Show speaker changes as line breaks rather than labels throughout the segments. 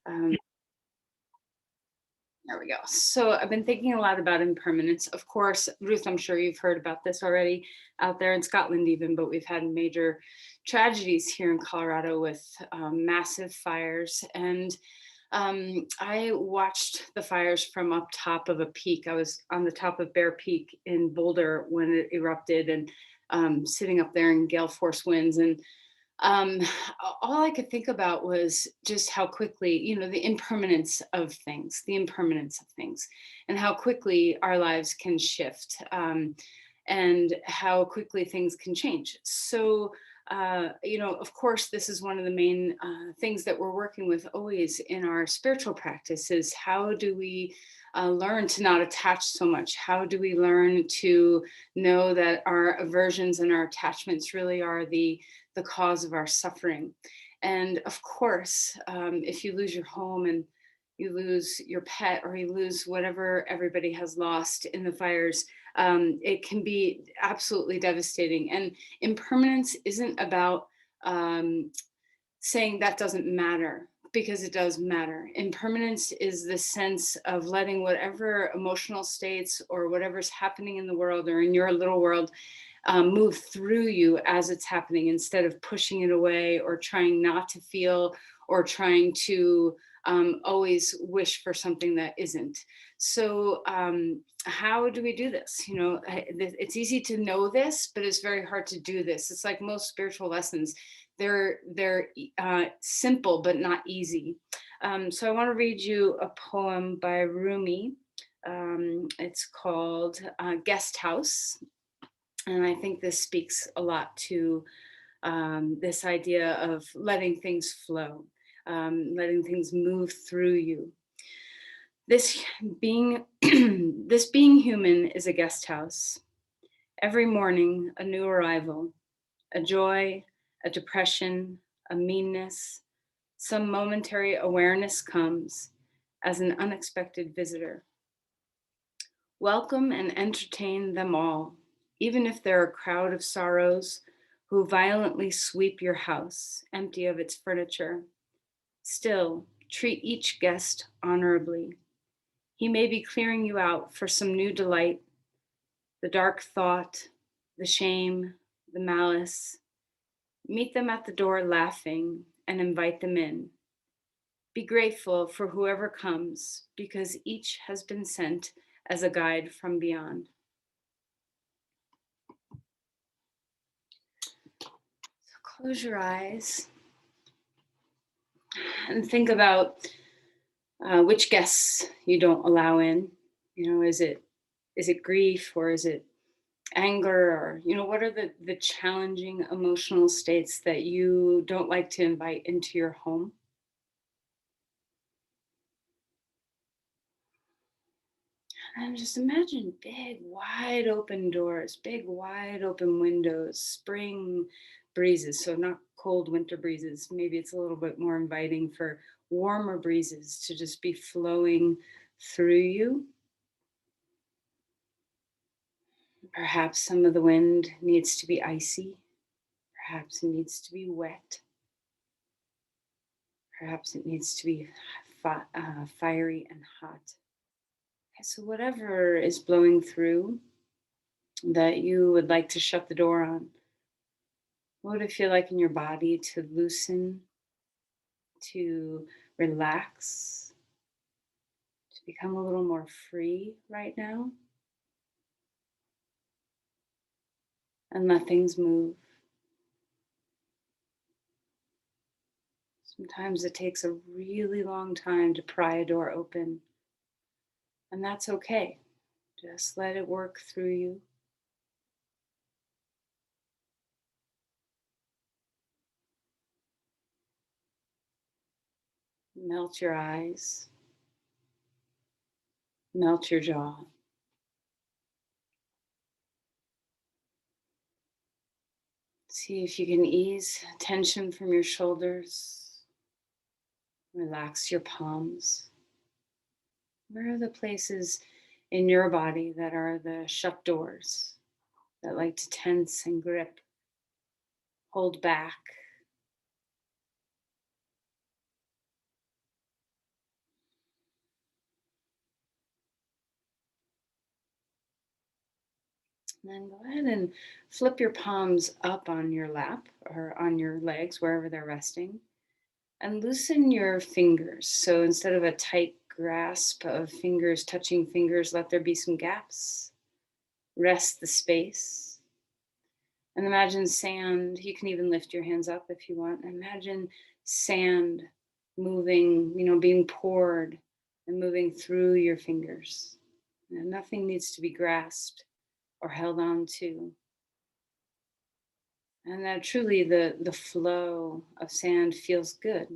Um, there we go. So I've been thinking a lot about impermanence. Of course, Ruth, I'm sure you've heard about this already out there in Scotland, even, but we've had major tragedies here in Colorado with massive fires. And I watched the fires from up top of a peak. I was on the top of Bear Peak in Boulder when it erupted, and sitting up there in gale force winds. And um, all I could think about was just how quickly, the impermanence of things, and how quickly our lives can shift, and how quickly things can change. So, of course, this is one of the main things that we're working with always in our spiritual practice is how do we learn to not attach so much? How do we learn to know that our aversions and our attachments really are the cause of our suffering? And of course, if you lose your home and you lose your pet or you lose whatever everybody has lost in the fires, it can be absolutely devastating. And impermanence isn't about saying that doesn't matter, because it does matter. Impermanence is the sense of letting whatever emotional states or whatever's happening in the world or in your little world move through you as it's happening, instead of pushing it away or trying not to feel or trying to always wish for something that isn't. So how do we do this? It's easy to know this, but it's very hard to do this. It's like most spiritual lessons. They're simple, but not easy. So I want to read you a poem by Rumi. It's called Guest House. And I think this speaks a lot to this idea of letting things flow, letting things move through you. This being, this being human is a guest house. Every morning, a new arrival, a joy, a depression, a meanness, some momentary awareness comes as an unexpected visitor. Welcome and entertain them all, even if they're a crowd of sorrows who violently sweep your house empty of its furniture. Still, treat each guest honorably. He may be clearing you out for some new delight, the dark thought, the shame, the malice. Meet them at the door laughing and invite them in. Be grateful for whoever comes, because each has been sent as a guide from beyond. So close your eyes and think about which guests you don't allow in. Is it grief, or is it anger, or what are the challenging emotional states that you don't like to invite into your home? And just imagine big, wide open doors, big, wide open windows, spring breezes. So, not cold winter breezes. Maybe it's a little bit more inviting for warmer breezes to just be flowing through you. Perhaps some of the wind needs to be icy. Perhaps it needs to be wet. Perhaps it needs to be fiery and hot. Okay, so, whatever is blowing through that you would like to shut the door on, what would it feel like in your body to loosen, to relax, to become a little more free right now? And let things move. Sometimes it takes a really long time to pry a door open, and that's okay. Just let it work through you. Melt your eyes, melt your jaw. See if you can ease tension from your shoulders. Relax your palms. Where are the places in your body that are the shut doors, that like to tense and grip, hold back? And then go ahead and flip your palms up on your lap or on your legs, wherever they're resting, and loosen your fingers. So instead of a tight grasp of fingers touching fingers, let there be some gaps. Rest the space. And imagine sand. You can even lift your hands up if you want. Imagine sand moving, being poured and moving through your fingers. And nothing needs to be grasped or held on to. And that truly the flow of sand feels good.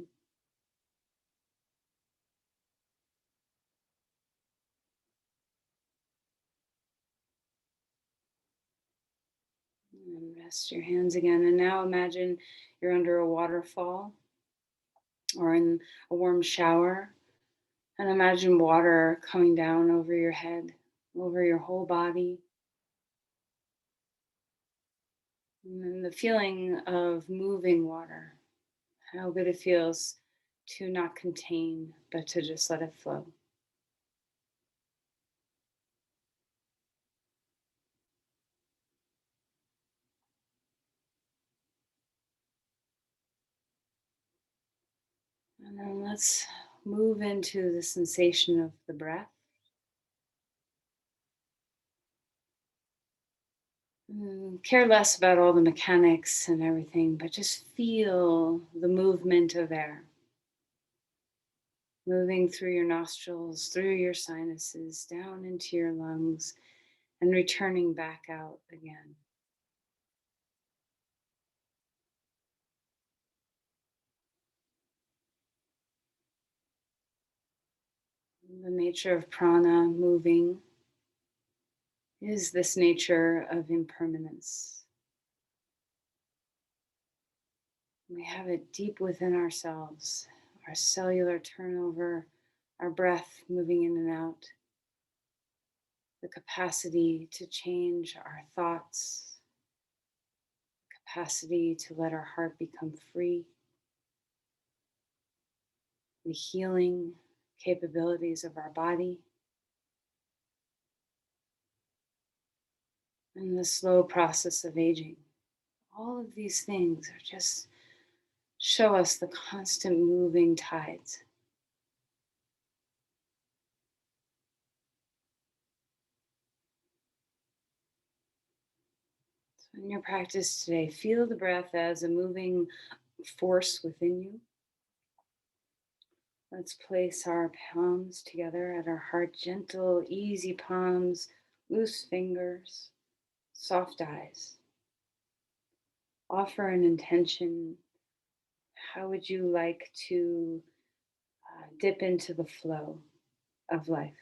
And rest your hands again. And now imagine you're under a waterfall or in a warm shower. And imagine water coming down over your head, over your whole body. And then the feeling of moving water, how good it feels to not contain, but to just let it flow. And then let's move into the sensation of the breath. Care less about all the mechanics and everything, but just feel the movement of air moving through your nostrils, through your sinuses, down into your lungs, and returning back out again. The nature of prana moving is this nature of impermanence. We have it deep within ourselves, our cellular turnover, our breath moving in and out, the capacity to change our thoughts, capacity to let our heart become free, the healing capabilities of our body, and the slow process of aging. All of these things are just show us the constant moving tides. So in your practice today, feel the breath as a moving force within you. Let's place our palms together at our heart, gentle, easy palms, loose fingers, soft eyes. Offer an intention. How would you like to dip into the flow of life?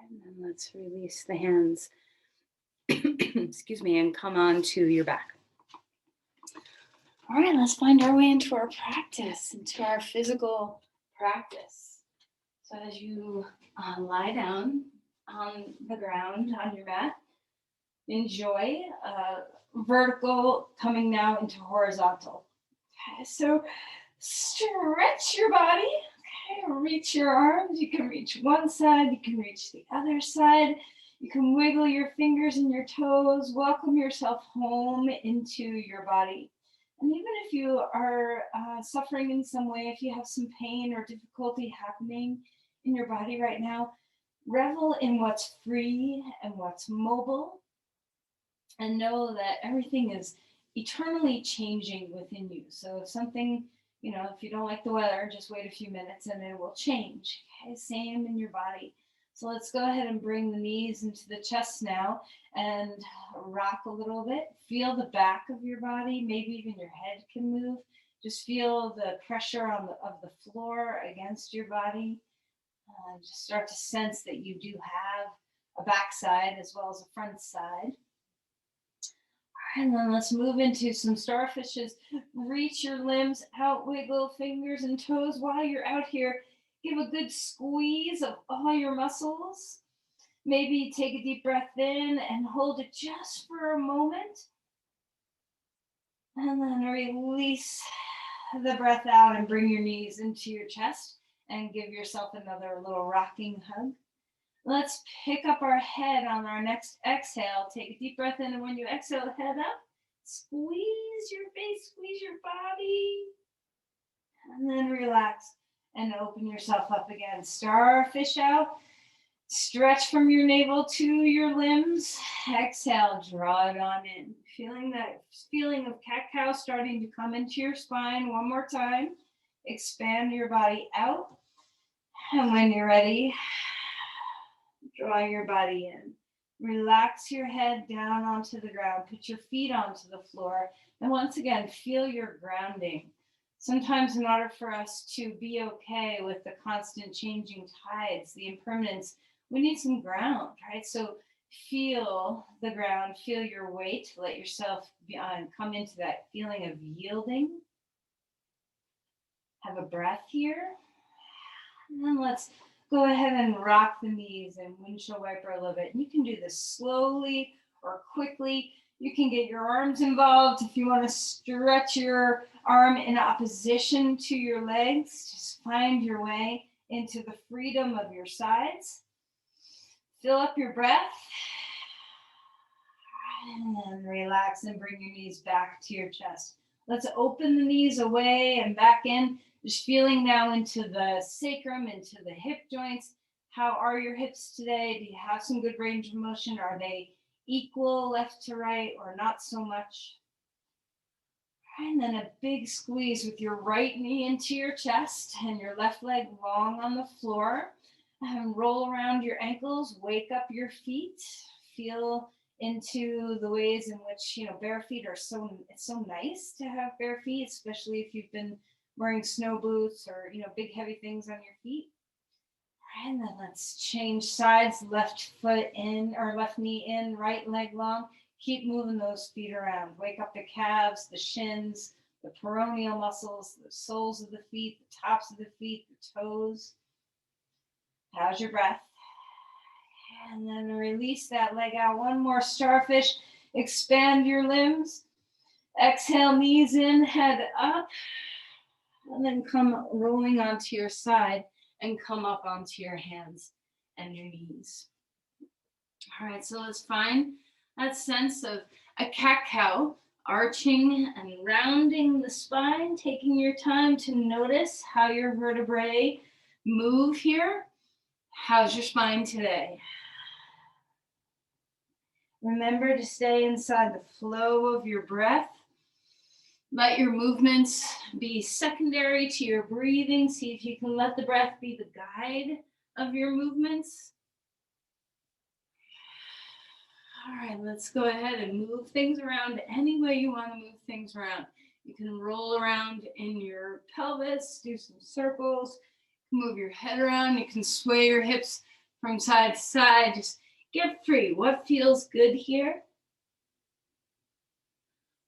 And then let's release the hands, excuse me, and come on to your back. All right, let's find our way into our practice, into our physical practice. So as you lie down on the ground on your mat, enjoy vertical coming now into horizontal. Okay, so stretch your body. Okay, reach your arms. You can reach one side, you can reach the other side. You can wiggle your fingers and your toes. Welcome yourself home into your body. And even if you are suffering in some way, if you have some pain or difficulty happening in your body right now, revel in what's free and what's mobile, and know that everything is eternally changing within you. So if something, if you don't like the weather, just wait a few minutes and it will change. Okay, same in your body. So let's go ahead and bring the knees into the chest now and rock a little bit. Feel the back of your body, maybe even your head can move. Just feel the pressure of the floor against your body. Just start to sense that you do have a backside as well as a front side. And then let's move into some starfishes. Reach your limbs out, wiggle fingers and toes while you're out here. Give a good squeeze of all your muscles. Maybe take a deep breath in and hold it just for a moment. And then release the breath out and bring your knees into your chest and give yourself another little rocking hug. Let's pick up our head on our next exhale. Take a deep breath in, and when you exhale, head up. Squeeze your face, squeeze your body. And then relax and open yourself up again. Starfish out. Stretch from your navel to your limbs. Exhale, draw it on in. Feeling that feeling of cat-cow starting to come into your spine. One more time. Expand your body out. And when you're ready, draw your body in. Relax your head down onto the ground. Put your feet onto the floor. And once again, feel your grounding. Sometimes in order for us to be okay with the constant changing tides, the impermanence, we need some ground, right? So feel the ground, feel your weight, let yourself come into that feeling of yielding. Have a breath here. And then let's go ahead and rock the knees and windshield wiper a little bit. And you can do this slowly or quickly. You can get your arms involved if you want to stretch your arm in opposition to your legs. Just find your way into the freedom of your sides. Fill up your breath. And relax and bring your knees back to your chest. Let's open the knees away and back in. Just feeling now into the sacrum, into the hip joints. How are your hips today? Do you have some good range of motion? Are they equal left to right or not so much? And then a big squeeze with your right knee into your chest and your left leg long on the floor. And roll around your ankles, wake up your feet. Feel into the ways in which, bare feet are it's so nice to have bare feet, especially if you've been wearing snow boots or, big heavy things on your feet. And then let's change sides, left foot in or left knee in, right leg long. Keep moving those feet around. Wake up the calves, the shins, the peroneal muscles, the soles of the feet, the tops of the feet, the toes. How's your breath? And then release that leg out. One more starfish. Expand your limbs. Exhale, knees in, head up. And then come rolling onto your side and come up onto your hands and your knees. All right, so let's find that sense of a cat-cow, arching and rounding the spine, taking your time to notice how your vertebrae move here. How's your spine today? Remember to stay inside the flow of your breath. Let your movements be secondary to your breathing. See if you can let the breath be the guide of your movements. All right, let's go ahead and move things around any way you want to move things around. You can roll around in your pelvis, do some circles, move your head around. You can sway your hips from side to side. Just get free. What feels good here?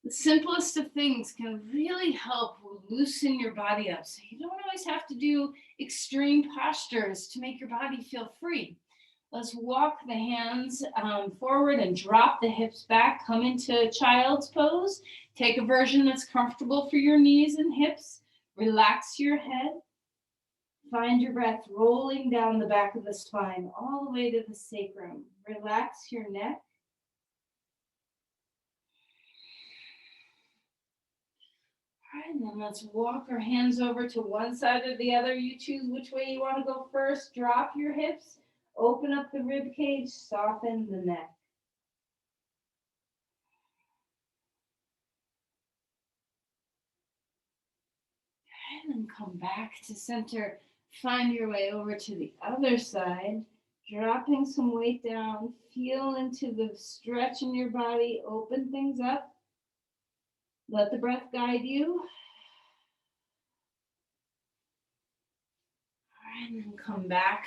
The simplest of things can really help loosen your body up. So you don't always have to do extreme postures to make your body feel free. Let's walk the hands forward and drop the hips back. Come into child's pose. Take a version that's comfortable for your knees and hips. Relax your head. Find your breath rolling down the back of the spine all the way to the sacrum. Relax your neck. All right, and then let's walk our hands over to one side or the other. You choose which way you want to go first. Drop your hips, open up the rib cage, soften the neck. And then come back to center. Find your way over to the other side, dropping some weight down. Feel into the stretch in your body. Open things up. Let the breath guide you. And then come back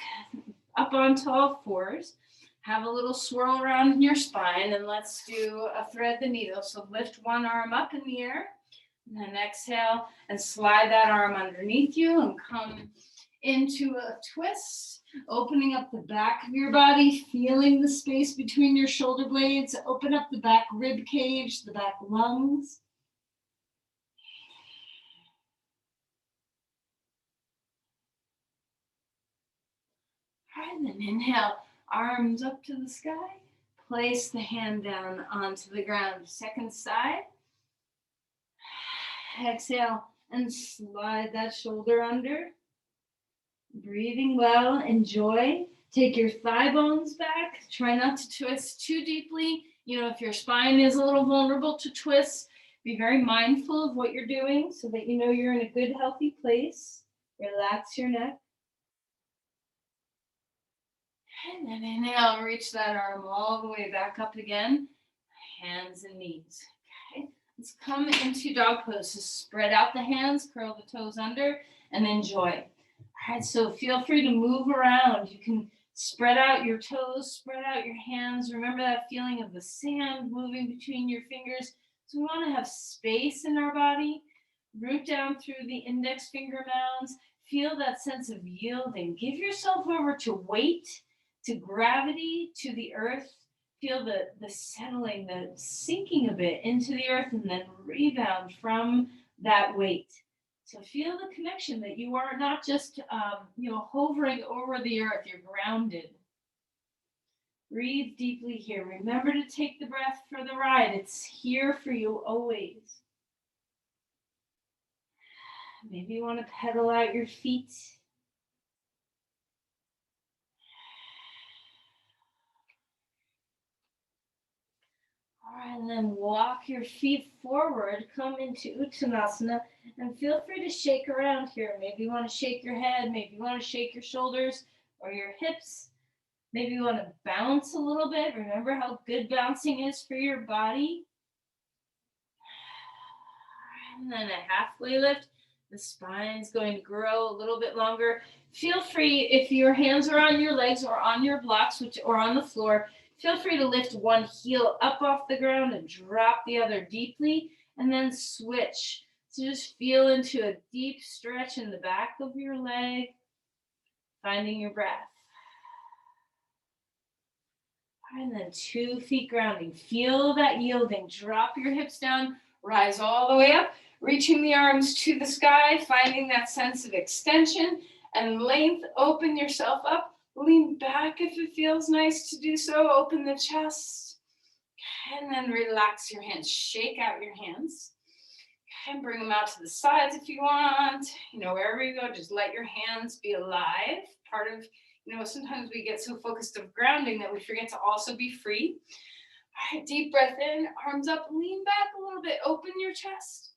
up onto all fours. Have a little swirl around in your spine, and let's do a thread the needle. So lift one arm up in the air, and then exhale and slide that arm underneath you and come into a twist, opening up the back of your body, feeling the space between your shoulder blades. Open up the back rib cage, the back lungs. All right, then inhale, arms up to the sky. Place the hand down onto the ground. Second side. Exhale and slide that shoulder under. Breathing well, enjoy. Take your thigh bones back. Try not to twist too deeply. You know, if your spine is a little vulnerable to twists, be very mindful of what you're doing so that you know you're in a good, healthy place. Relax your neck. And then inhale, reach that arm all the way back up again. Hands and knees. Okay, let's come into dog pose. So spread out the hands, curl the toes under, and enjoy. All right, so feel free to move around. You can spread out your toes, spread out your hands. Remember that feeling of the sand moving between your fingers. So we want to have space in our body. Root down through the index finger mounds. Feel that sense of yielding. Give yourself over to weight, to gravity, to the earth. Feel the settling, the sinking a bit into the earth, and then rebound from that weight. So feel the connection that you are not just hovering over the earth, you're grounded. Breathe deeply here. Remember to take the breath for the ride. It's here for you always. Maybe you want to pedal out your feet. All right, and then walk your feet forward, come into Uttanasana, and feel free to shake around here. Maybe you want to shake your head, maybe you want to shake your shoulders or your hips. Maybe you want to bounce a little bit. Remember how good bouncing is for your body. And then a halfway lift. The spine's going to grow a little bit longer. Feel free, if your hands are on your legs or on your blocks, or on the floor, feel free to lift one heel up off the ground and drop the other deeply, and then switch. So just feel into a deep stretch in the back of your leg, finding your breath. And then 2 feet grounding. Feel that yielding. Drop your hips down, rise all the way up, reaching the arms to the sky, finding that sense of extension and length. Open yourself up. Lean back if it feels nice to do so. Open the chest. And then relax your hands. Shake out your hands. And bring them out to the sides if you want. Wherever you go, just let your hands be alive. Part of sometimes we get so focused on grounding that we forget to also be free. All right, deep breath in, arms up, lean back a little bit, open your chest.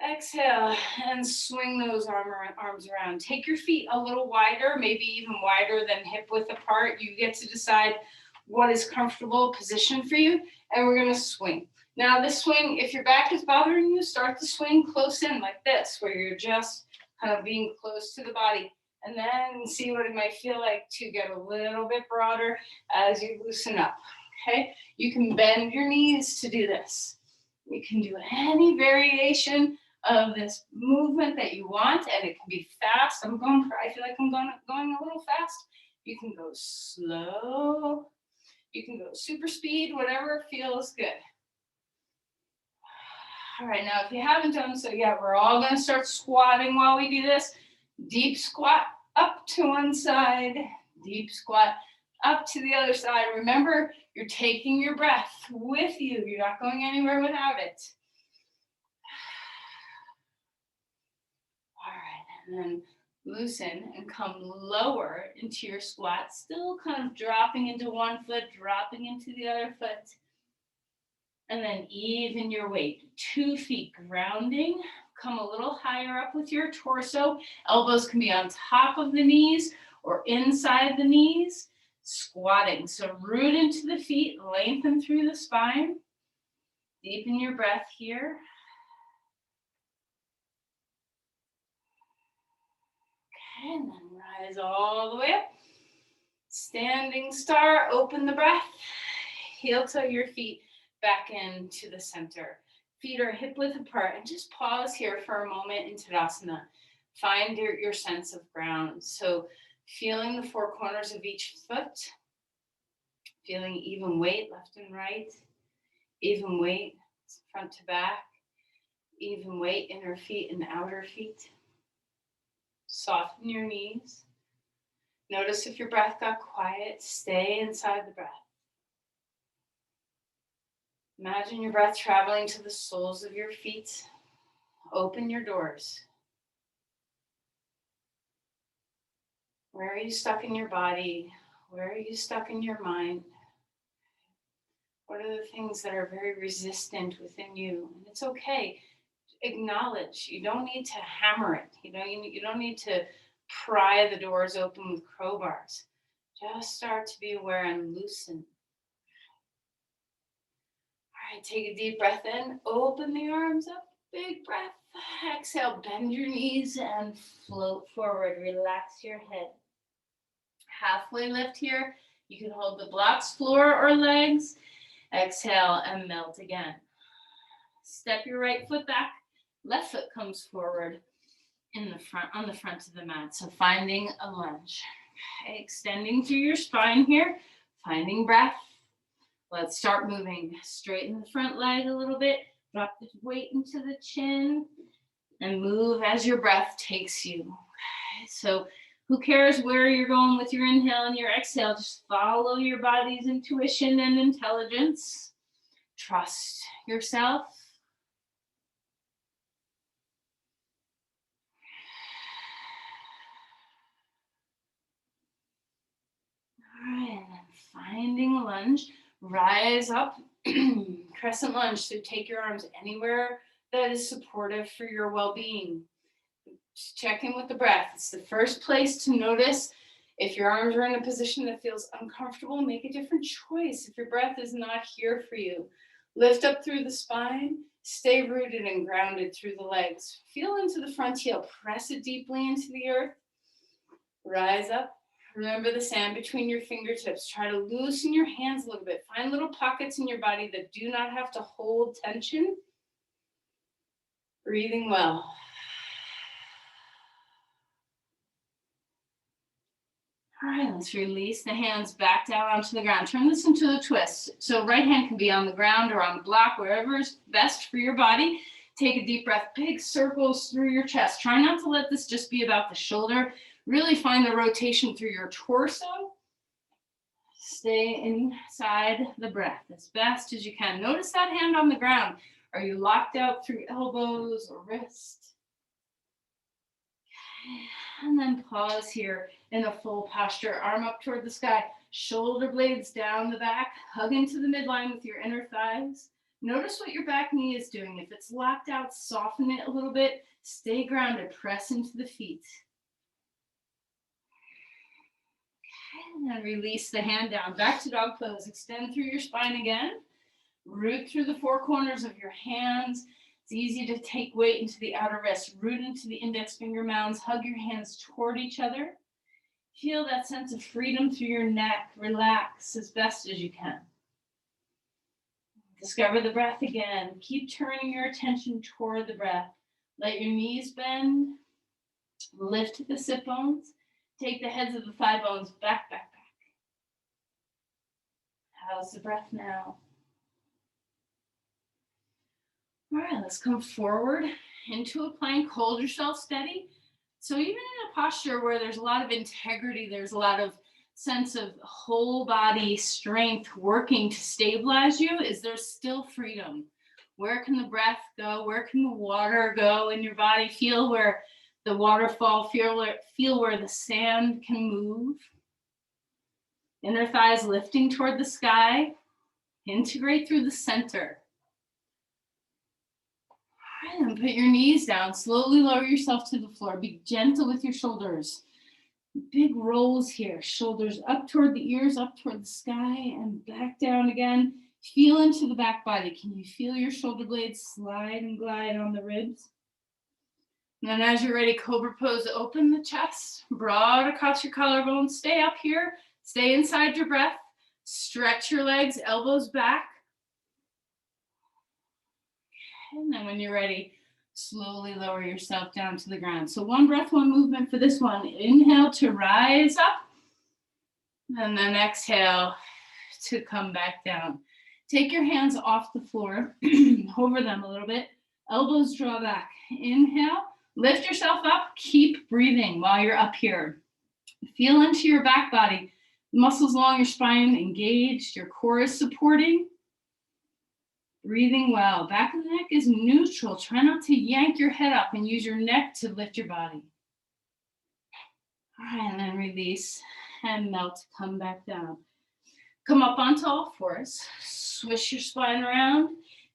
Exhale, and swing those arms around. Take your feet a little wider, maybe even wider than hip width apart. You get to decide what is comfortable position for you, and we're gonna swing. Now this swing, if your back is bothering you, start to swing close in like this, where you're just kind of being close to the body. And then see what it might feel like to get a little bit broader as you loosen up, okay? You can bend your knees to do this. You can do any variation of this movement that you want, and it can be fast. I feel like I'm going a little fast. You can go slow. You can go super speed, whatever feels good. All right, now if you haven't done so yet, we're all gonna start squatting while we do this. Deep squat up to one side, deep squat up to the other side. Remember, you're taking your breath with you. You're not going anywhere without it. All right, and then loosen and come lower into your squat, still kind of dropping into one foot, dropping into the other foot. And then even your weight, 2 feet grounding. Come a little higher up with your torso. Elbows can be on top of the knees or inside the knees. Squatting, so root into the feet, lengthen through the spine. Deepen your breath here. Okay, and then rise all the way up. Standing star, open the breath. Heel toe your feet back into the center. Feet are hip width apart, and just pause here for a moment in Tadasana. Find your sense of ground. So feeling the 4 corners of each foot, feeling even weight left and right, even weight front to back, even weight inner feet and outer feet. Soften your knees. Notice if your breath got quiet. Stay inside the breath. Imagine your breath traveling to the soles of your feet. Open your doors. Where are you stuck in your body? Where are you stuck in your mind? What are the things that are very resistant within you? And it's okay. Acknowledge. You don't need to hammer it. You don't need to pry the doors open with crowbars. Just start to be aware and loosen. All right, take a deep breath in. Open the arms up. Big breath. Exhale, bend your knees and float forward. Relax your head. Halfway lift here. You can hold the blocks, floor, or legs. Exhale and melt again. Step your right foot back. Left foot comes forward in the front, on the front of the mat. So finding a lunge. Okay, extending through your spine here. Finding breath. Let's start moving. Straighten the front leg a little bit. Drop the weight into the chin. And move as your breath takes you. Okay, so who cares where you're going with your inhale and your exhale? Just follow your body's intuition and intelligence. Trust yourself. All right, and then finding a lunge. Rise up, crescent lunge. So take your arms anywhere that is supportive for your well-being. Just check in with the breath. It's the first place to notice. If your arms are in a position that feels uncomfortable, make a different choice. If your breath is not here for you, lift up through the spine, stay rooted and grounded through the legs. Feel into the front heel, press it deeply into the earth. Rise up. Remember the sand between your fingertips. Try to loosen your hands a little bit. Find little pockets in your body that do not have to hold tension. Breathing well. All right, let's release the hands back down onto the ground. Turn this into a twist. So right hand can be on the ground or on the block, wherever is best for your body. Take a deep breath, big circles through your chest. Try not to let this just be about the shoulder. Really find the rotation through your torso. Stay inside the breath as best as you can. Notice that hand on the ground. Are you locked out through elbows or wrists? And then pause here in a full posture. Arm up toward the sky. Shoulder blades down the back. Hug into the midline with your inner thighs. Notice what your back knee is doing. If it's locked out, soften it a little bit. Stay grounded. Press into the feet. And then release the hand down. Back to dog pose. Extend through your spine again. Root through the four corners of your hands. It's easy to take weight into the outer wrist. Root into the index finger mounds. Hug your hands toward each other. Feel that sense of freedom through your neck. Relax as best as you can. Discover the breath again. Keep turning your attention toward the breath. Let your knees bend. Lift the sit bones. Take the heads of the thigh bones back, back, back. How's the breath now? All right, let's come forward into a plank. Hold yourself steady. So even in a posture where there's a lot of integrity, there's a lot of sense of whole body strength working to stabilize you, is there still freedom? Where can the breath go? Where can the water go in your body? Feel where the waterfall, feel where the sand can move. Inner thighs lifting toward the sky. Integrate through the center. All right, and put your knees down. Slowly lower yourself to the floor. Be gentle with your shoulders. Big rolls here. Shoulders up toward the ears, up toward the sky, and back down again. Feel into the back body. Can you feel your shoulder blades slide and glide on the ribs? And then as you're ready, Cobra Pose, open the chest, broad across your collarbones. Stay up here. Stay inside your breath. Stretch your legs, elbows back. And then when you're ready, slowly lower yourself down to the ground. So one breath, one movement for this one. Inhale to rise up. And then exhale to come back down. Take your hands off the floor. Hover them a little bit. Elbows draw back. Inhale. Lift yourself up. Keep breathing while you're up here. Feel into your back body. Muscles along your spine engaged. Your core is supporting. Breathing well. Back of the neck is neutral. Try not to yank your head up and use your neck to lift your body. All right, and then release and melt. Come back down. Come up onto all fours. Swish your spine around.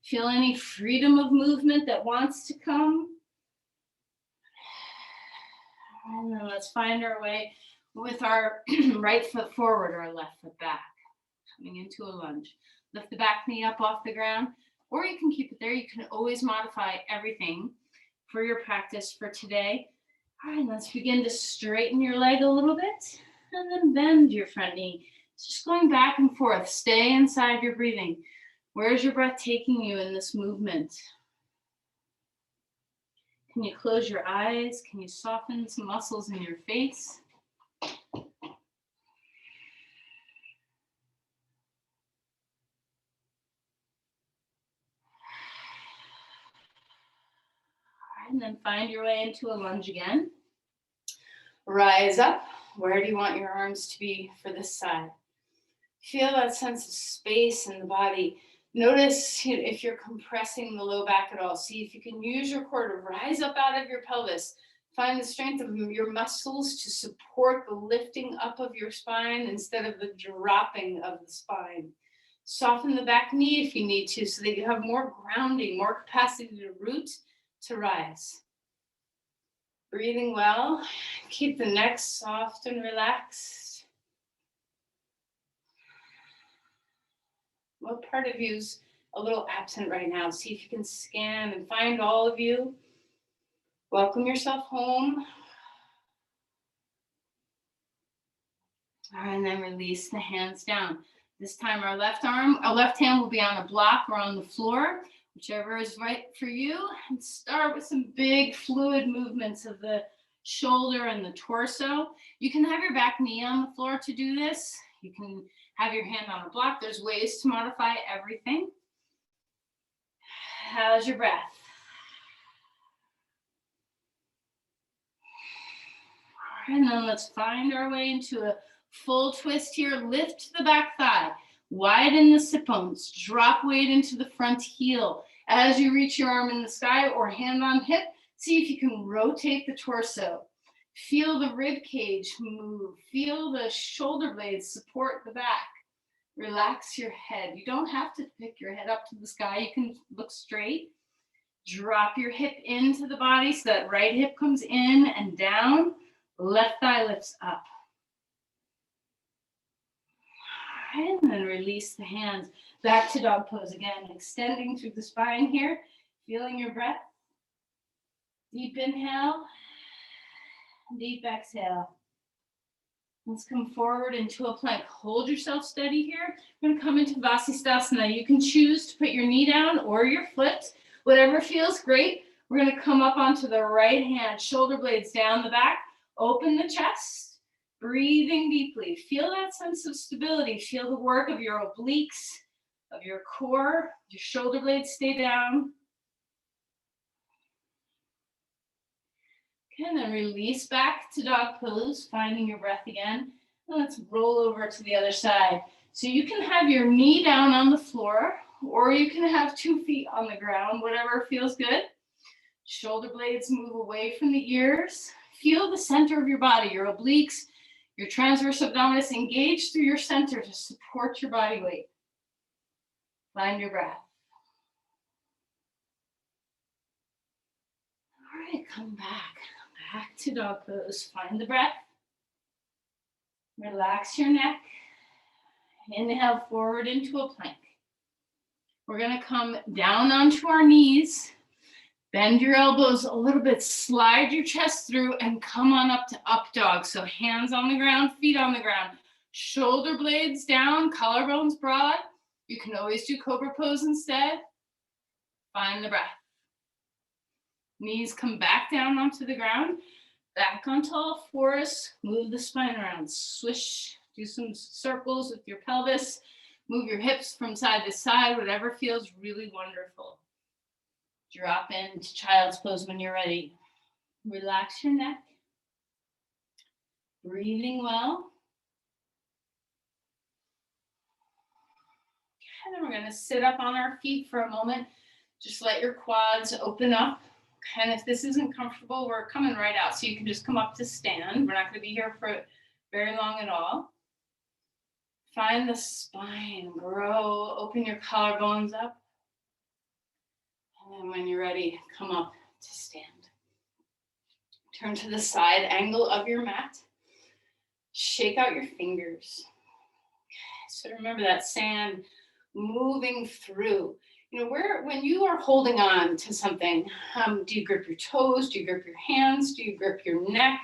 Feel any freedom of movement that wants to come. And then let's find our way with our right foot forward, our left foot back. Coming into a lunge. Lift the back knee up off the ground, or you can keep it there. You can always modify everything for your practice for today. All right, let's begin to straighten your leg a little bit, and then bend your front knee. It's just going back and forth. Stay inside your breathing. Where's your breath taking you in this movement? Can you close your eyes? Can you soften some muscles in your face? And then find your way into a lunge again. Rise up. Where do you want your arms to be for this side? Feel that sense of space in the body. Notice if you're compressing the low back at all. See if you can use your core to rise up out of your pelvis. Find the strength of your muscles to support the lifting up of your spine instead of the dropping of the spine. Soften the back knee if you need to so that you have more grounding, more capacity to root, to rise. Breathing well. Keep the neck soft and relaxed. What part of you's a little absent right now? See if you can scan and find all of you. Welcome yourself home. All right, and then release the hands down. This time our left hand will be on a block or on the floor, whichever is right for you. And start with some big fluid movements of the shoulder and the torso. You can have your back knee on the floor to do this. You can have your hand on a block. There's ways to modify everything. How's your breath? And then let's find our way into a full twist here. Lift the back thigh. Widen the sit bones. Drop weight into the front heel. As you reach your arm in the sky or hand on hip, see if you can rotate the torso. Feel the rib cage move. Feel the shoulder blades support the back. Relax your head. You don't have to pick your head up to the sky. You can look straight. Drop your hip into the body so that right hip comes in and down. Left thigh lifts up. And then release the hands. Back to dog pose again. Extending through the spine here. Feeling your breath. Deep inhale. Deep exhale. Let's come forward into a plank. Hold yourself steady here. We're going to come into Vasisthasana. You can choose to put your knee down or your foot. Whatever feels great. We're going to come up onto the right hand. Shoulder blades down the back. Open the chest. Breathing deeply. Feel that sense of stability. Feel the work of your obliques, of your core. Your shoulder blades stay down. Okay, and then release back to dog pose, finding your breath again. And let's roll over to the other side. So you can have your knee down on the floor, or you can have 2 feet on the ground, whatever feels good. Shoulder blades move away from the ears. Feel the center of your body, your obliques, your transverse abdominis engage through your center to support your body weight. Find your breath. All right, come back to dog pose. Find the breath. Relax your neck. Inhale forward into a plank. We're going to come down onto our knees. Bend your elbows a little bit, slide your chest through and come on up to up dog. So hands on the ground, feet on the ground, shoulder blades down, collarbones broad. You can always do Cobra Pose instead. Find the breath. Knees come back down onto the ground, back onto all fours, move the spine around, swish, do some circles with your pelvis, move your hips from side to side, whatever feels really wonderful. Drop into child's pose when you're ready. Relax your neck. Breathing well. And then we're going to sit up on our feet for a moment. Just let your quads open up. And if this isn't comfortable, we're coming right out. So you can just come up to stand. We're not going to be here for very long at all. Find the spine grow. Open your collarbones up. And then when you're ready, come up to stand. Turn to the side angle of your mat. Shake out your fingers. So remember that sand moving through. You know, when you are holding on to something, do you grip your toes? Do you grip your hands? Do you grip your neck?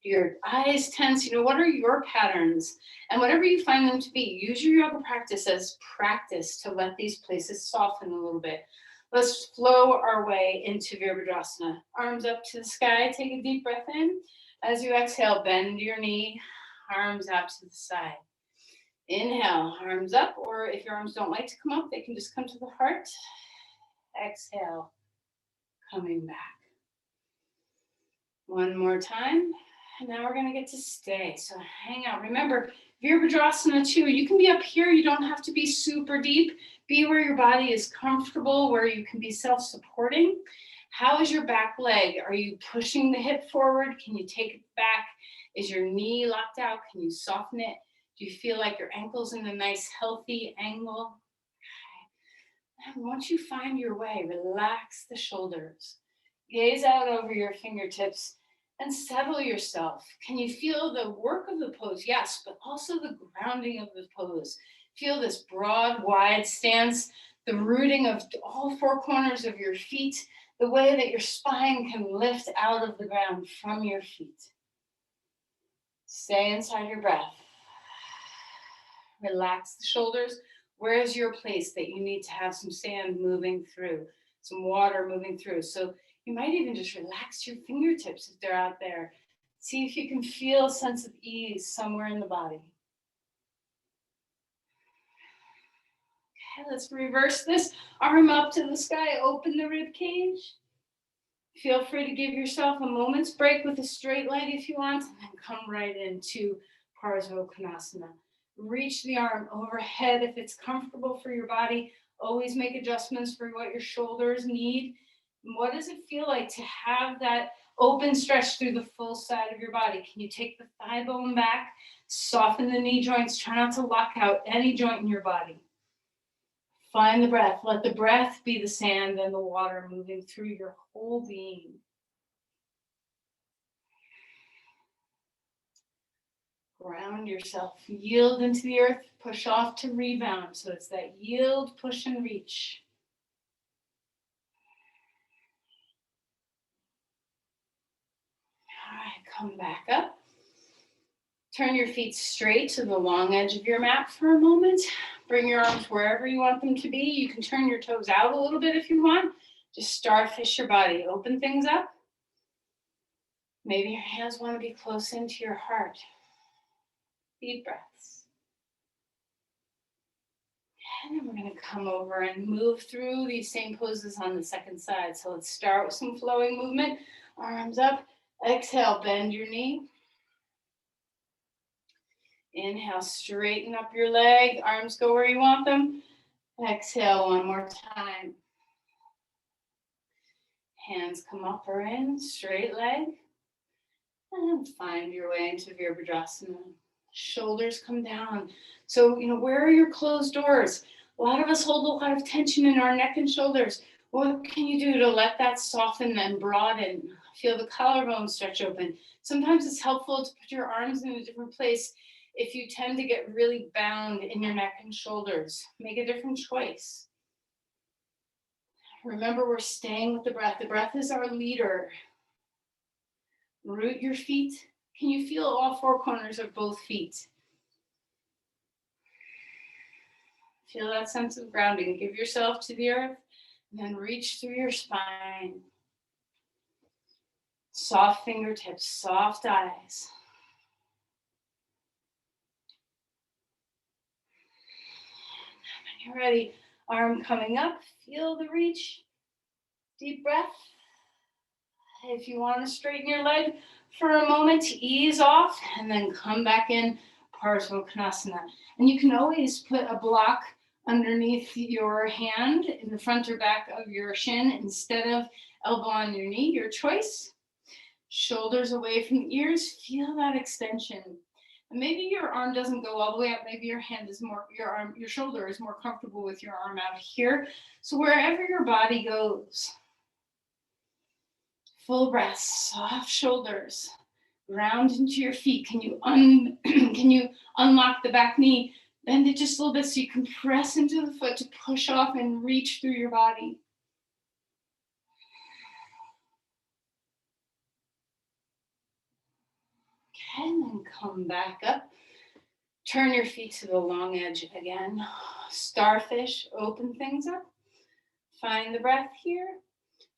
Do your eyes tense? You know, what are your patterns? And whatever you find them to be, use your yoga practice as practice to let these places soften a little bit. Let's flow our way into Virabhadrasana. Arms up to the sky. Take a deep breath in. As you exhale, bend your knee, arms out to the side. Inhale, arms up, or if your arms don't like to come up, they can just come to the heart. Exhale, coming back. One more time. And now we're going to get to stay. So hang out. Remember, Virabhadrasana too, you can be up here. You don't have to be super deep. Be where your body is comfortable, where you can be self-supporting. How is your back leg? Are you pushing the hip forward? Can you take it back? Is your knee locked out? Can you soften it? Do you feel like your ankle's in a nice, healthy angle? Okay. And once you find your way, relax the shoulders. Gaze out over your fingertips and settle yourself. Can you feel the work of the pose? Yes, but also the grounding of the pose. Feel this broad, wide stance, the rooting of all four corners of your feet, the way that your spine can lift out of the ground from your feet. Stay inside your breath. Relax the shoulders. Where is your place that you need to have some sand moving through, some water moving through? So you might even just relax your fingertips if they're out there. See if you can feel a sense of ease somewhere in the body. Okay, let's reverse this. Arm up to the sky, open the rib cage. Feel free to give yourself a moment's break with a straight leg if you want, and then come right into Parzo Kanasana. Reach the arm overhead if it's comfortable for your body. Always make adjustments for what your shoulders need. What does it feel like to have that open stretch through the full side of your body? Can you take the thigh bone back? Soften the knee joints. Try not to lock out any joint in your body. Find the breath. Let the breath be the sand and the water moving through your whole being. Ground yourself. Yield into the earth. Push off to rebound. So it's that yield, push, and reach. All right, come back up. Turn your feet straight to the long edge of your mat for a moment. Bring your arms wherever you want them to be. You can turn your toes out a little bit if you want. Just starfish your body. Open things up. Maybe your hands want to be close into your heart. Deep breaths. And then we're going to come over and move through these same poses on the second side. So let's start with some flowing movement. Arms up. Exhale, bend your knee. Inhale, straighten up your leg. Arms go where you want them. Exhale one more time. Hands come up or in, straight leg. And find your way into Virabhadrasana. Shoulders come down. So, where are your closed doors? A lot of us hold a lot of tension in our neck and shoulders. What can you do to let that soften and broaden? Feel the collarbone stretch open. Sometimes it's helpful to put your arms in a different place if you tend to get really bound in your neck and shoulders. Make a different choice. Remember, we're staying with the breath. The breath is our leader. Root your feet. Can you feel all four corners of both feet? Feel that sense of grounding. Give yourself to the earth and then reach through your spine. Soft fingertips, soft eyes. When you're ready, arm coming up. Feel the reach. Deep breath. If you want to straighten your leg for a moment, ease off and then come back in Parzo Kanasana. And you can always put a block underneath your hand in the front or back of your shin instead of elbow on your knee, your choice. Shoulders away from the ears, feel that extension. And maybe your arm doesn't go all the way up, maybe your hand is more, your shoulder is more comfortable with your arm out here. So wherever your body goes, full breath, soft shoulders, ground into your feet. Can you unlock the back knee? Bend it just a little bit so you can press into the foot to push off and reach through your body. Okay, and then come back up. Turn your feet to the long edge again. Starfish, open things up. Find the breath here.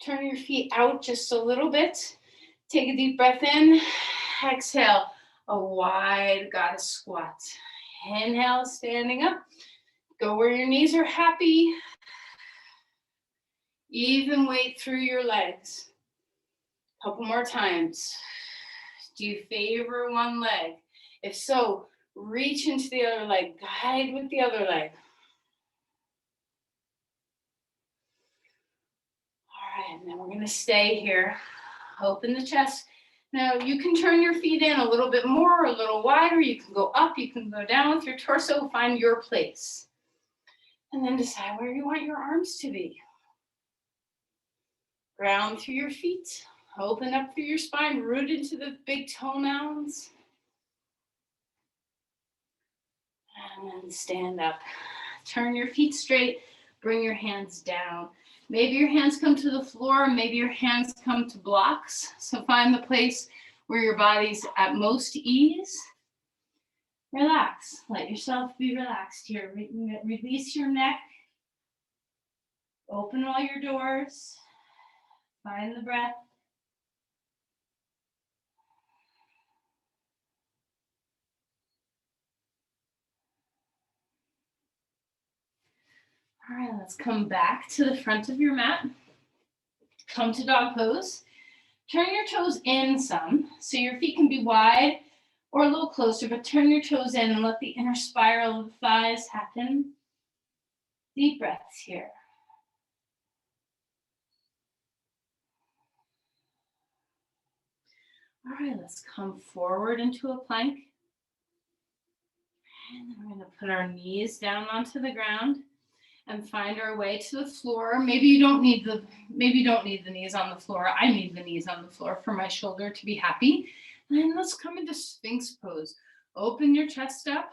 Turn your feet out just a little bit. Take a deep breath in. Exhale, a wide goddess squat. Inhale, standing up. Go where your knees are happy. Even weight through your legs. Couple more times. Do you favor one leg? If so, reach into the other leg. Guide with the other leg. All right, and then we're going to stay here. Open the chest. Now you can turn your feet in a little bit more, a little wider. You can go up, you can go down with your torso. Find your place. And then decide where you want your arms to be. Ground through your feet. Open up through your spine. Root into the big toe mounds. And then stand up. Turn your feet straight. Bring your hands down. Maybe your hands come to the floor. Maybe your hands come to blocks. So find the place where your body's at most ease. Relax. Let yourself be relaxed here. Release your neck. Open all your doors. Find the breath. All right, let's come back to the front of your mat. Come to dog pose. Turn your toes in some, so your feet can be wide or a little closer, but turn your toes in and let the inner spiral of the thighs happen. Deep breaths here. All right, let's come forward into a plank. And then we're going to put our knees down onto the ground and find our way to the floor. Maybe you don't need the knees on the floor. I need the knees on the floor for my shoulder to be happy. And then let's come into Sphinx Pose. Open your chest up,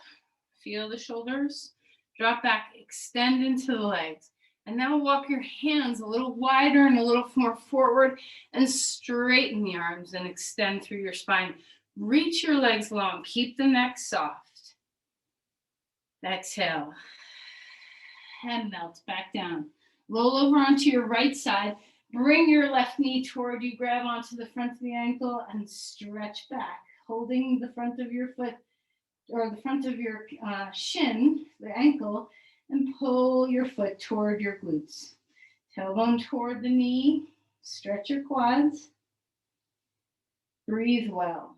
feel the shoulders, drop back, extend into the legs. And now walk your hands a little wider and a little more forward and straighten the arms and extend through your spine. Reach your legs long, keep the neck soft. Exhale. And melt back down. Roll over onto your right side. Bring your left knee toward you. Grab onto the front of the ankle and stretch back, holding the front of your foot or the front of your shin, the ankle, and pull your foot toward your glutes. Tailbone toward the knee. Stretch your quads. Breathe well.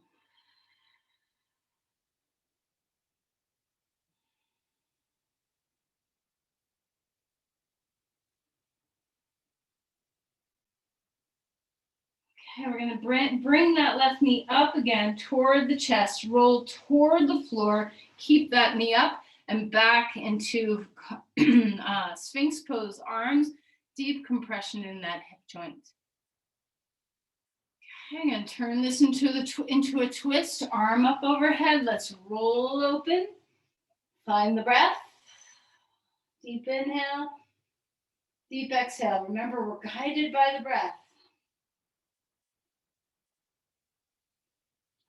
Okay, we're going to bring that left knee up again toward the chest, roll toward the floor, keep that knee up and back into Sphinx Pose, arms, deep compression in that hip joint. Okay, I'm going to turn this into a twist, arm up overhead. Let's roll open, find the breath, deep inhale, deep exhale. Remember, we're guided by the breath.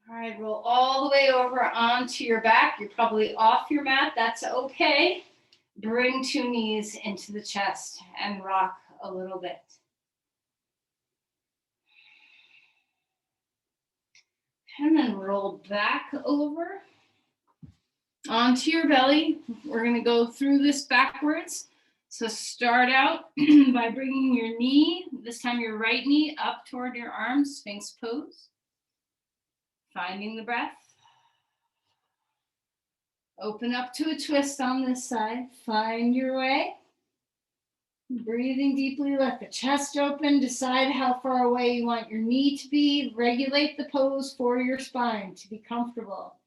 All right, roll all the way over onto your back. You're probably off your mat. That's okay. Bring two knees into the chest and rock a little bit. And then roll back over onto your belly. We're going to go through this backwards. So start out by bringing your knee, this time your right knee, up toward your arms, Sphinx Pose. Finding the breath. Open up to a twist on this side. Find your way. Breathing deeply, let the chest open. Decide how far away you want your knee to be. Regulate the pose for your spine to be comfortable.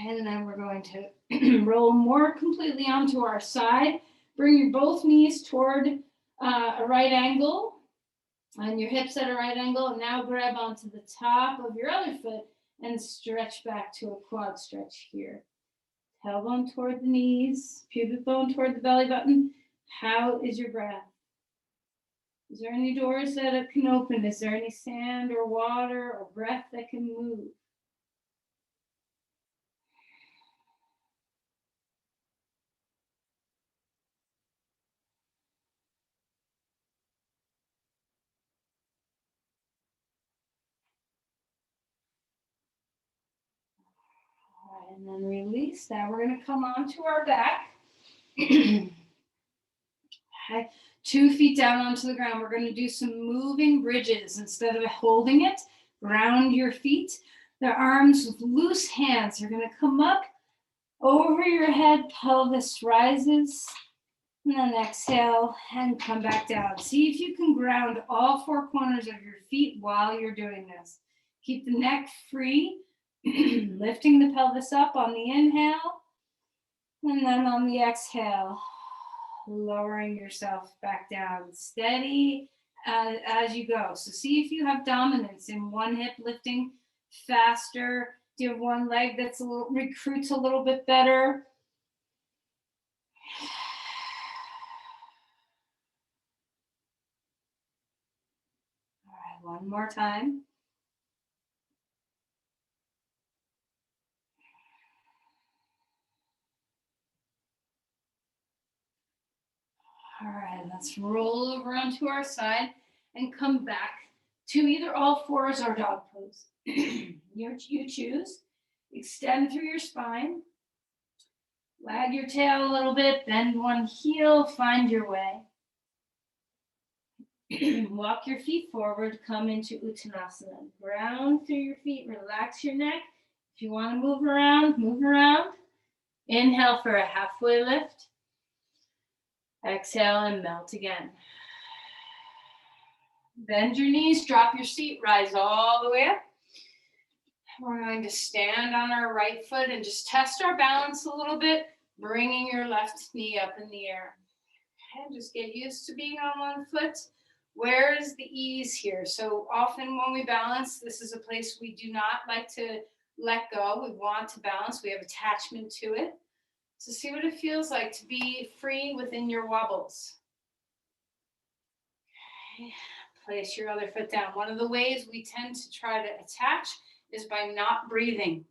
Okay, and then we're going to roll more completely onto our side. Bring your both knees toward a right angle and your hips at a right angle. And now grab onto the top of your other foot and stretch back to a quad stretch here. Tailbone toward the knees, pubic bone toward the belly button. How is your breath? Is there any doors that it can open? Is there any sand or water or breath that can move? All right, and then release. Now we're going to come onto our back. Okay. 2 feet down onto the ground. We're going to do some moving bridges. Instead of holding it, ground your feet. The arms with loose hands are going to come up over your head. Pelvis rises. And then exhale and come back down. See if you can ground all 4 corners of your feet while you're doing this. Keep the neck free, lifting the pelvis up on the inhale. And then on the exhale, lowering yourself back down. Steady as you go. So see if you have dominance in one hip lifting faster. Do you have one leg that's recruits a little bit better? All right, one more time. All right, let's roll over onto our side and come back to either all fours or dog pose. You choose. Extend through your spine. Wag your tail a little bit, bend one heel, find your way. Walk your feet forward, come into Uttanasana. Ground through your feet, relax your neck. If you want to move around, move around. Inhale for a halfway lift. Exhale and melt again. Bend your knees, drop your seat, rise all the way up. We're going to stand on our right foot and just test our balance a little bit, bringing your left knee up in the air. And just get used to being on one foot. Where is the ease here? So often when we balance, this is a place we do not like to let go. We want to balance. We have attachment to it. So see what it feels like to be free within your wobbles. Okay. Place your other foot down. One of the ways we tend to try to attach is by not breathing.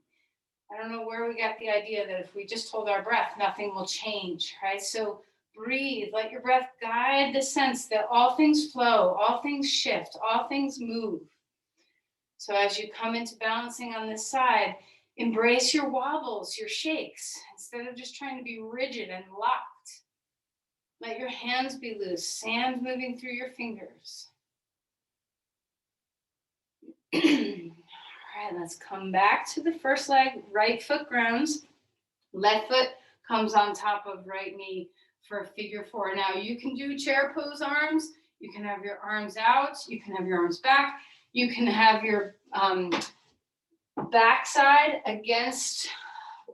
I don't know where we got the idea that if we just hold our breath, nothing will change, right? So breathe, let your breath guide the sense that all things flow, all things shift, all things move. So as you come into balancing on this side, embrace your wobbles, your shakes, instead of just trying to be rigid and locked. Let your hands be loose, sand moving through your fingers. All right, let's come back to the first leg. Right foot grounds, left foot comes on top of right knee for a figure 4. Now you can do chair pose arms. You can have your arms out. You can have your arms back. You can have your backside against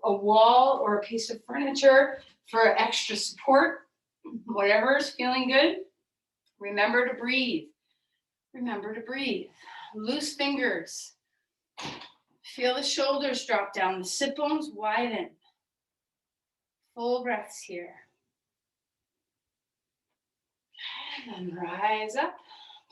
a wall or a piece of furniture for extra support. Whatever is feeling good. Remember to breathe. Remember to breathe. Loose fingers. Feel the shoulders drop down, the sit bones widen. Full breaths here. And then rise up.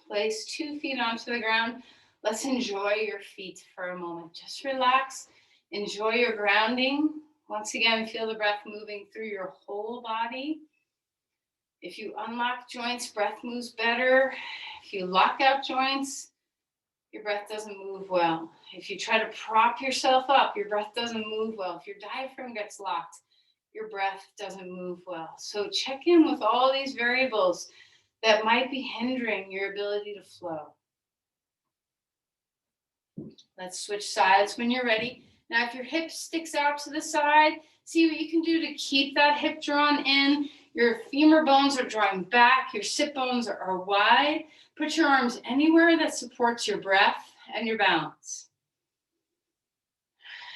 Place 2 feet onto the ground. Let's enjoy your feet for a moment. Just relax. Enjoy your grounding. Once again, feel the breath moving through your whole body. If you unlock joints, breath moves better. If you lock out joints, your breath doesn't move well. If you try to prop yourself up, your breath doesn't move well. If your diaphragm gets locked, your breath doesn't move well. So check in with all these variables that might be hindering your ability to flow. Let's switch sides when you're ready. Now, if your hip sticks out to the side, see what you can do to keep that hip drawn in. Your femur bones are drawing back. Your sit bones are wide. Put your arms anywhere that supports your breath and your balance.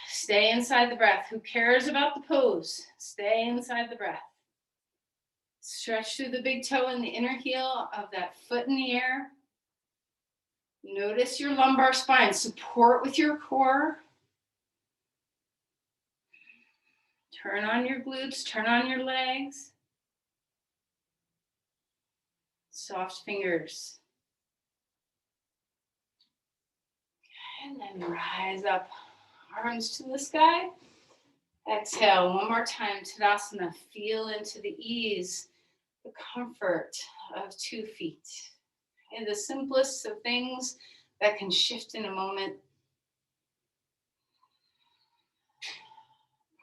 Stay inside the breath. Who cares about the pose? Stay inside the breath. Stretch through the big toe and the inner heel of that foot in the air. Notice your lumbar spine. Support with your core. Turn on your glutes. Turn on your legs. Soft fingers. And then rise up. Arms to the sky. Exhale. One more time. Tadasana. Feel into the ease, the comfort of 2 feet. And the simplest of things that can shift in a moment.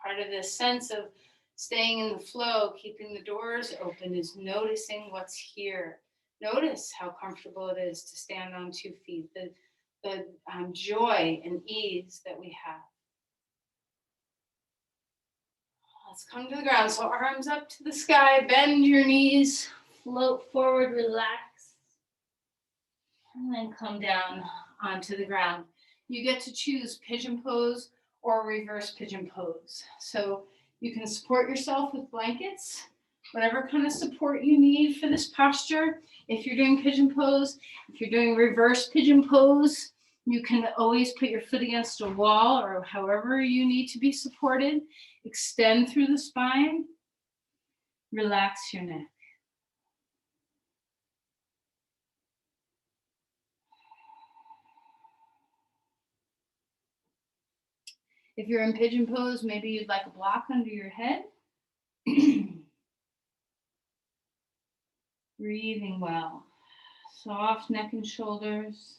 Part of this sense of staying in the flow, keeping the doors open, is noticing what's here. Notice how comfortable it is to stand on 2 feet, the joy and ease that we have. Let's come to the ground. So arms up to the sky, bend your knees, float forward, relax, and then come down onto the ground. You get to choose pigeon pose or reverse pigeon pose. So you can support yourself with blankets, whatever kind of support you need for this posture. If you're doing pigeon pose, if you're doing reverse pigeon pose, you can always put your foot against a wall or however you need to be supported. Extend through the spine. Relax your neck. If you're in pigeon pose, maybe you'd like a block under your head. Breathing well. Soft neck and shoulders.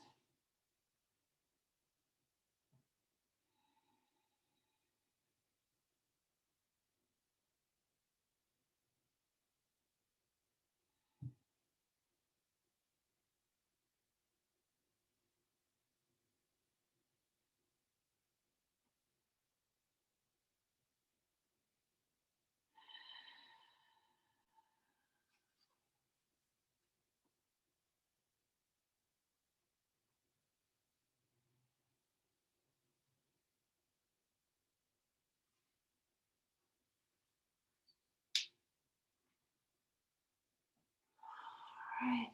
All right.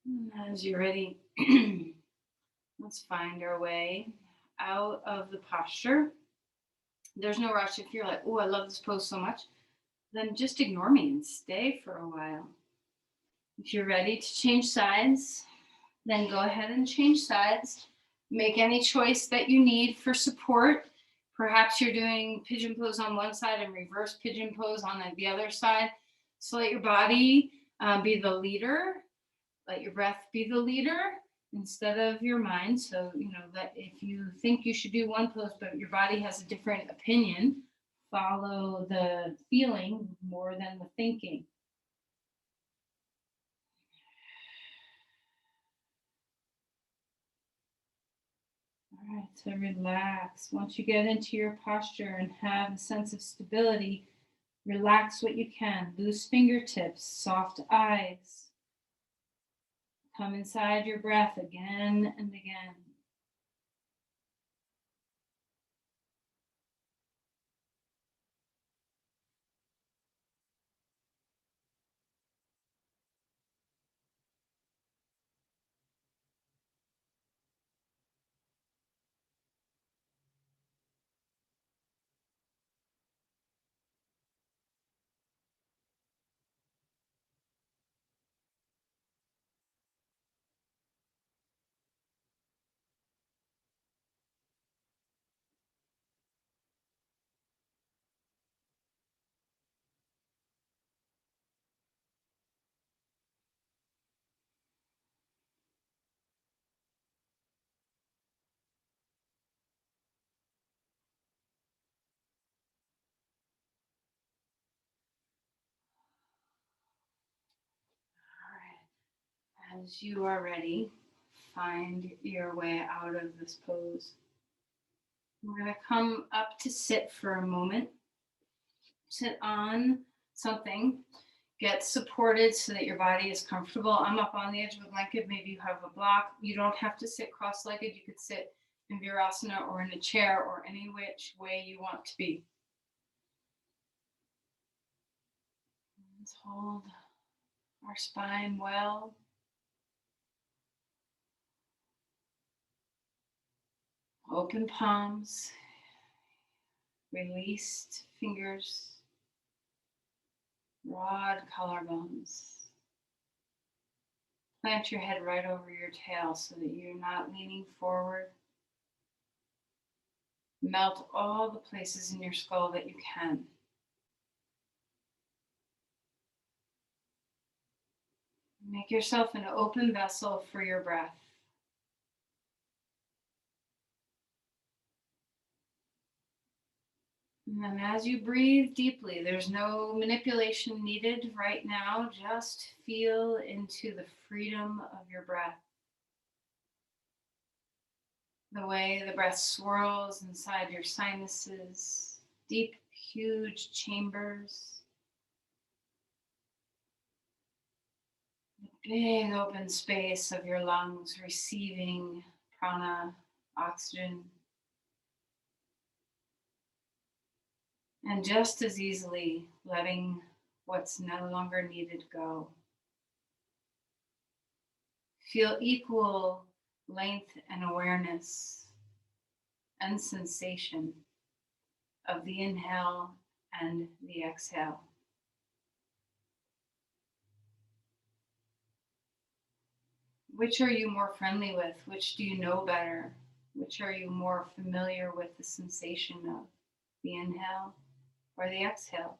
And as you're ready, let's find our way out of the posture. There's no rush. If you're like, oh, I love this pose so much, then just ignore me and stay for a while. If you're ready to change sides, then go ahead and change sides. Make any choice that you need for support. Perhaps you're doing pigeon pose on one side and reverse pigeon pose on the other side. So let your body be the leader. Let your breath be the leader instead of your mind. So, that if you think you should do one pose, but your body has a different opinion, follow the feeling more than the thinking. All right, so relax. Once you get into your posture and have a sense of stability, relax what you can. Loose fingertips, soft eyes. Come inside your breath again and again. As you are ready, find your way out of this pose. We're going to come up to sit for a moment. Sit on something. Get supported so that your body is comfortable. I'm up on the edge of a blanket. Maybe you have a block. You don't have to sit cross-legged. You could sit in Virasana or in a chair or any which way you want to be. Let's hold our spine well. Open palms, released fingers, broad collarbones. Plant your head right over your tail so that you're not leaning forward. Melt all the places in your skull that you can. Make yourself an open vessel for your breath. And then as you breathe deeply, there's no manipulation needed right now. Just feel into the freedom of your breath. The way the breath swirls inside your sinuses, deep, huge chambers. The big open space of your lungs receiving prana, oxygen. And just as easily letting what's no longer needed go. Feel equal length and awareness and sensation of the inhale and the exhale. Which are you more friendly with? Which do you know better? Which are you more familiar with the sensation of? The inhale or the exhale?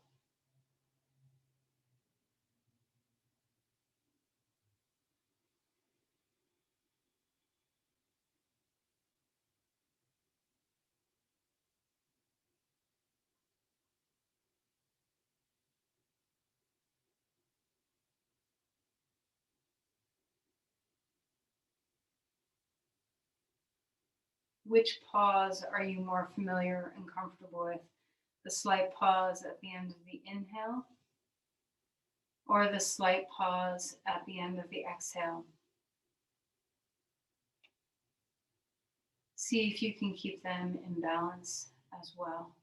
Which pause are you more familiar and comfortable with? The slight pause at the end of the inhale or the slight pause at the end of the exhale? See if you can keep them in balance as well.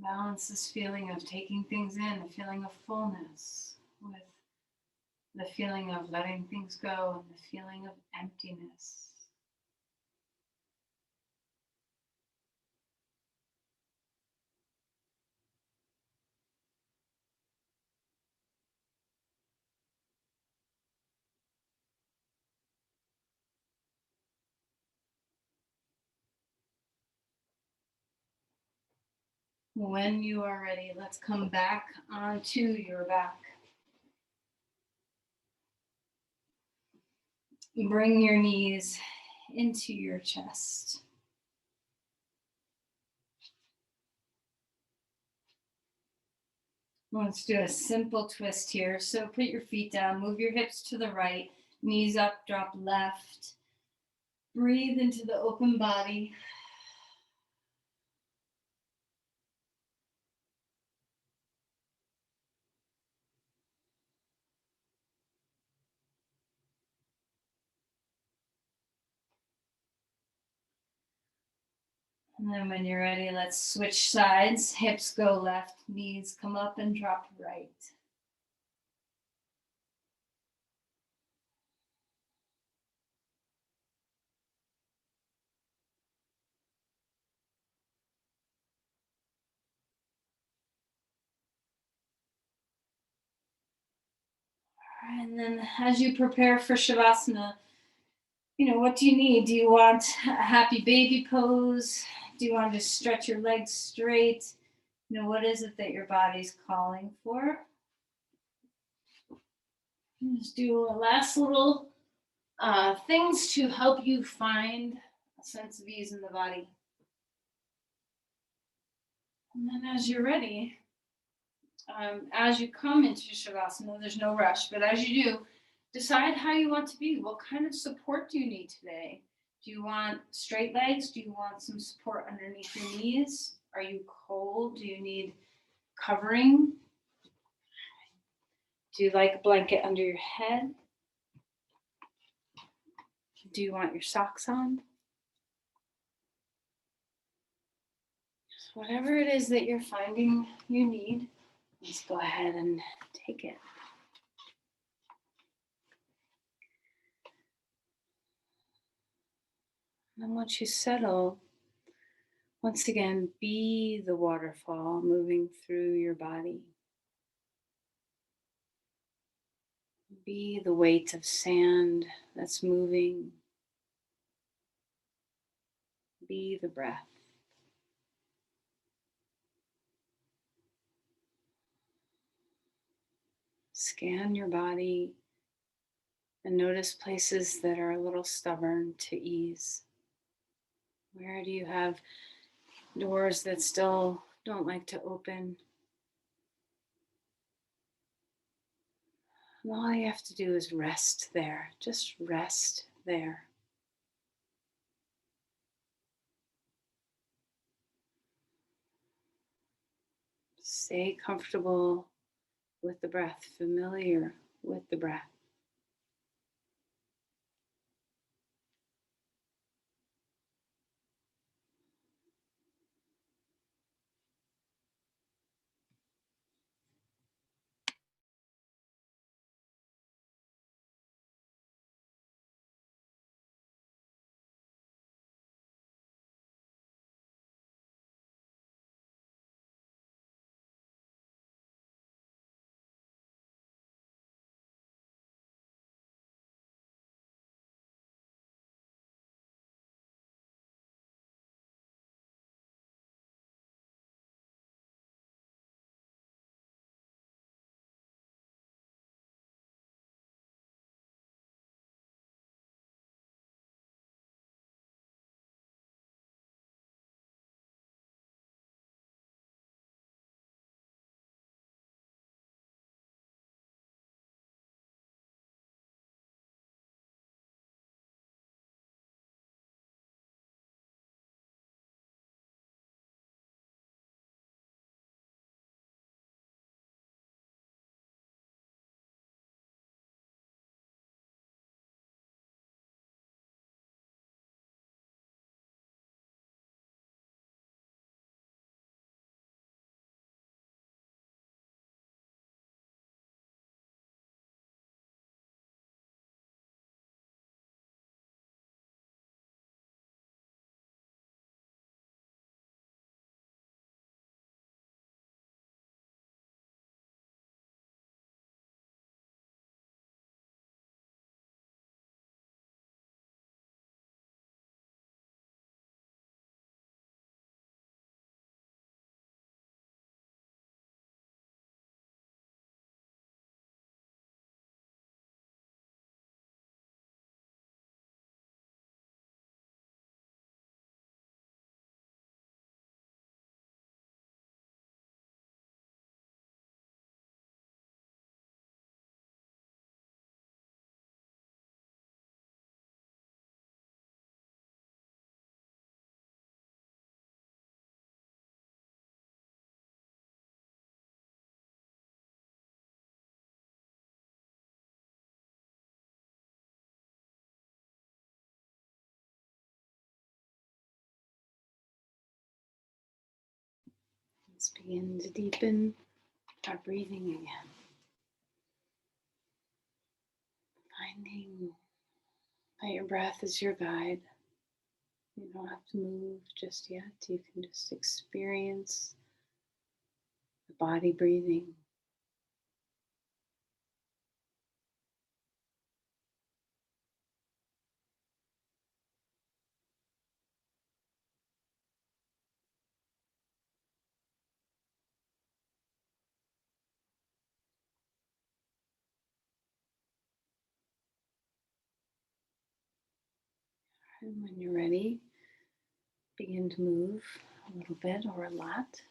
Balance this feeling of taking things in, a feeling of fullness, with the feeling of letting things go and the feeling of emptiness. When you are ready, let's come back onto your back. Bring your knees into your chest. Let's do a simple twist here. So put your feet down, move your hips to the right, knees up, drop left. Breathe into the open body. And then when you're ready, let's switch sides. Hips go left, knees come up and drop right. And then as you prepare for Shavasana, what do you need? Do you want a happy baby pose? Do you want to just stretch your legs straight? What is it that your body's calling for? Let's do a last little things to help you find a sense of ease in the body. And then as you're ready, as you come into Shavasana, there's no rush, but as you do, decide how you want to be. What kind of support do you need today? Do you want straight legs? Do you want some support underneath your knees? Are you cold? Do you need covering? Do you like a blanket under your head? Do you want your socks on? Just whatever it is that you're finding you need, let's go ahead and take it. And then once you settle, once again, be the waterfall moving through your body. Be the weight of sand that's moving. Be the breath. Scan your body and notice places that are a little stubborn to ease. Where do you have doors that still don't like to open? And all you have to do is rest there. Just rest there. Stay comfortable with the breath, familiar with the breath. Let's begin to deepen our breathing again. Finding that your breath is your guide. You don't have to move just yet. You can just experience the body breathing. And when you're ready, begin to move a little bit or a lot,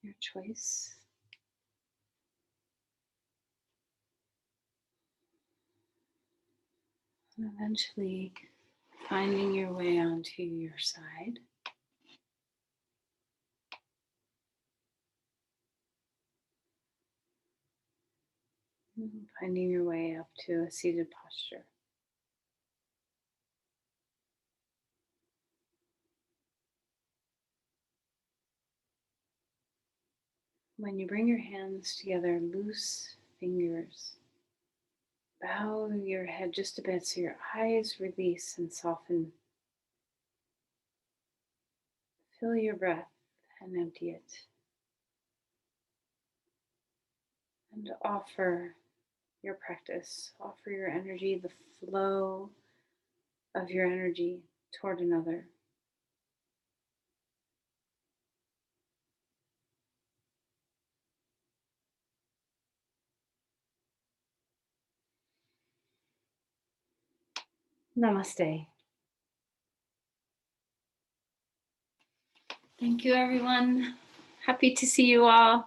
your choice. And eventually finding your way onto your side. And finding your way up to a seated posture. When you bring your hands together, loose fingers, bow your head just a bit so your eyes release and soften. Fill your breath and empty it. And offer your practice, offer your energy, the flow of your energy toward another. Namaste. Thank you, everyone. Happy to see you all.